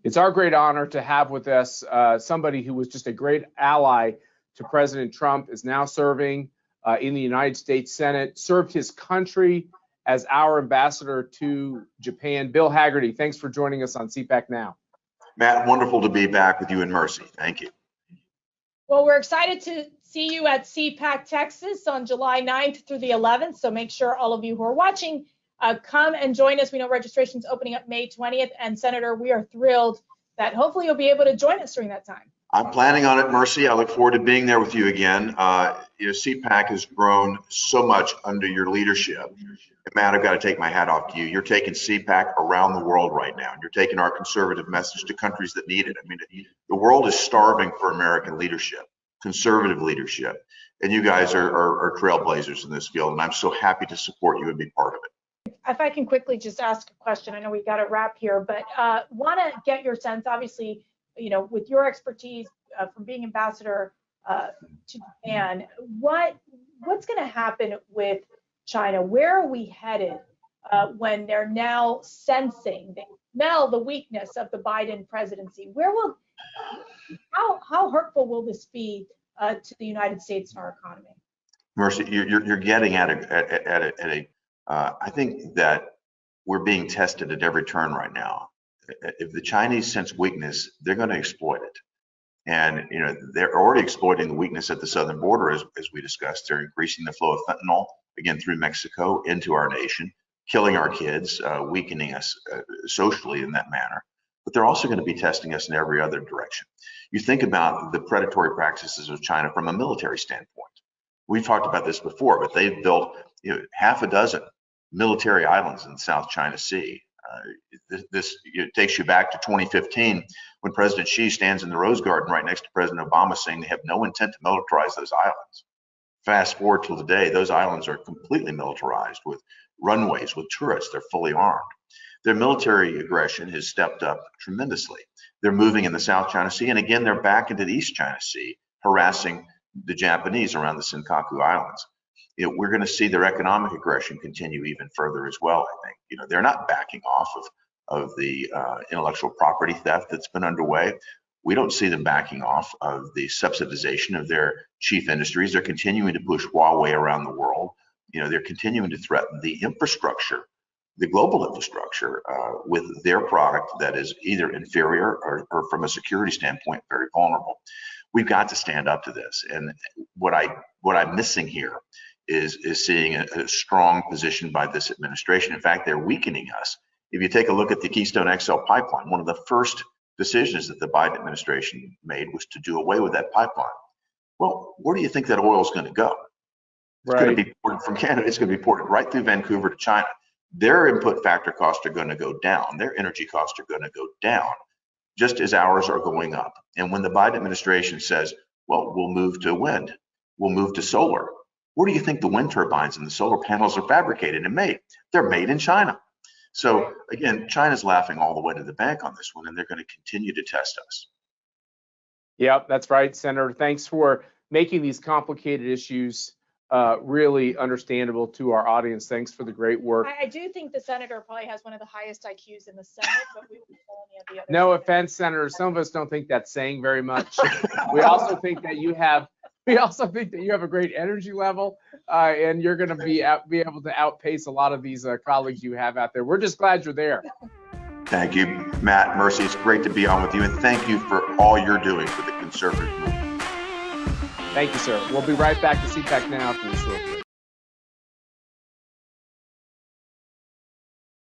It's our great honor to have with us somebody who was just a great ally to President Trump, is now serving in the United States Senate, served his country as our ambassador to Japan. Bill Hagerty, thanks for joining us on CPAC Now. Matt, wonderful to be back with you and Mercy. Thank you. Well, we're excited to see you at CPAC Texas on July 9th through the 11th. So make sure all of you who are watching come and join us. We know registration's opening up May 20th. And Senator, we are thrilled that hopefully you'll be able to join us during that time. I'm planning on it, Mercy. I look forward to being there with you again. CPAC has grown so much under your leadership. And Matt, I've got to take my hat off to you. You're taking CPAC around the world right now. You're taking our conservative message to countries that need it. I mean, the world is starving for American leadership, conservative leadership. And you guys are trailblazers in this field. And I'm so happy to support you and be part of it. If I can quickly just ask a question, I know we got to wrap here, but want to get your sense, obviously, you know, with your expertise from being ambassador to Japan, what's going to happen with China? Where are we headed when they're now sensing, they smell the weakness of the Biden presidency? How hurtful will this be to the United States and our economy? Mercy, you're getting at a I think that we're being tested at every turn right now. If the Chinese sense weakness, they're going to exploit it. And, you know, they're already exploiting the weakness at the southern border, as we discussed. They're increasing the flow of fentanyl, again, through Mexico into our nation, killing our kids, weakening us socially in that manner. But they're also going to be testing us in every other direction. You think about the predatory practices of China from a military standpoint. We've talked about this before, but they've built half a dozen military islands in the South China Sea. This takes you back to 2015 when President Xi stands in the Rose Garden right next to President Obama saying they have no intent to militarize those islands. Fast forward till today, those islands are completely militarized with runways, with tourists. They're fully armed. Their military aggression has stepped up tremendously. They're moving in the South China Sea, and again, they're back into the East China Sea, harassing the Japanese around the Senkaku Islands. We're going to see their economic aggression continue even further as well, I think. You know, they're not backing off of the intellectual property theft that's been underway. We don't see them backing off of the subsidization of their chief industries. They're continuing to push Huawei around the world. You know, they're continuing to threaten the infrastructure, the global infrastructure, with their product that is either inferior or from a security standpoint, very vulnerable. We've got to stand up to this. And what I'm missing here is seeing a strong position by this administration. In fact, they're weakening us. If you take a look at the Keystone XL pipeline, one of the first decisions that the Biden administration made was to do away with that pipeline. Well, where do you think that oil is going to go? It's going to be ported from Canada. It's going to be ported right through Vancouver to China. Their input factor costs are going to go down. Their energy costs are going to go down, just as ours are going up. And when the Biden administration says, well, we'll move to wind, we'll move to solar, where do you think the wind turbines and the solar panels are fabricated and made? They're made in China. So again, China's laughing all the way to the bank on this one, and they're going to continue to test us. Yep, that's right, Senator. Thanks for making these complicated issues really understandable to our audience. Thanks for the great work. I do think the senator probably has one of the highest IQs in the Senate, but we won't call any of the other. No offense, Senator. Some of us don't think that's saying very much. We also think that you have a great energy level, and you're going to be able to outpace a lot of these colleagues you have out there. We're just glad you're there. Thank you, Matt, Mercy. It's great to be on with you, and thank you for all you're doing for the conservative movement. Thank you, sir. We'll be right back to CPAC Now after this short break.